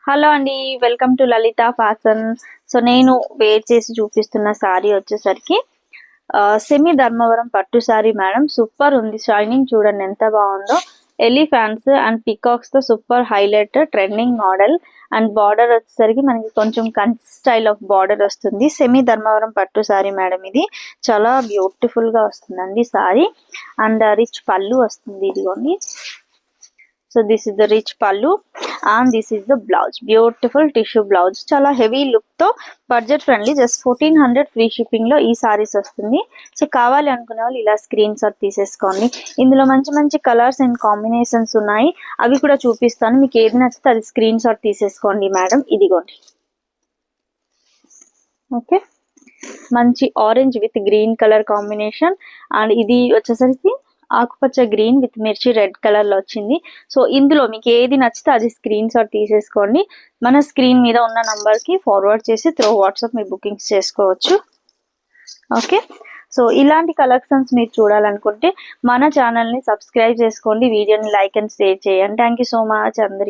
Hello అండి. Welcome to Lalitha fashion. So నేను wear చేసి చూపిస్తున్న సారీ వచ్చేసరికి సెమీ ధర్మవరం పట్టు సారీ మేడం. సూపర్ ఉంది, షైనింగ్ చూడండి ఎంత బాగుందో. ఎలిఫాంట్స్ అండ్ పికాక్స్ తో super highlight trending model. And border వచ్చేసరికి మనకి కొంచెం కంచి స్టైల్ ఆఫ్ బార్డర్ వస్తుంది. సెమీ ధర్మవరం పట్టు సారీ మేడం. ఇది చాలా బ్యూటిఫుల్ గా వస్తుందండి సారీ. అండ్ రిచ్ పళ్ళు వస్తుంది, ఇదిగోండి. So this is the rich pallu and this is the blouse. Beautiful tissue blouse, చాలా హెవీ లుక్ తో budget friendly. Just 1400 free shipping లో ఈ సారీస్ వస్తుంది. సో కావాలి అనుకునే వాళ్ళు ఇలా స్క్రీన్ షాట్ తీసేసుకోండి. ఇందులో మంచి మంచి కలర్స్ అండ్ కాంబినేషన్స్ ఉన్నాయి, అవి కూడా చూపిస్తాను. మీకు ఏది నచ్చితే అది స్క్రీన్ షాట్ తీసేసుకోండి మేడం. ఇదిగోండి. ఓకే, మంచి orange with green colour combination. And ఇది వచ్చేసరికి ఆకుపచ్చ గ్రీన్ విత్ మిర్చి రెడ్ కలర్ లో వచ్చింది. సో ఇందులో మీకు ఏది నచ్చితే అది స్క్రీన్ షాట్ తీసేసుకోండి. మన స్క్రీన్ మీద ఉన్న నంబర్ కి ఫార్వర్డ్ చేసి త్రూ వాట్సాప్ మీరు బుకింగ్స్ చేసుకోవచ్చు. ఓకే, సో ఇలాంటి కలెక్షన్స్ మీరు చూడాలనుకుంటే మన ఛానల్ ని సబ్స్క్రైబ్ చేసుకోండి, వీడియోని లైక్ అండ్ షేర్ చేయండి. థ్యాంక్ యూ సో మచ్ అందరికి.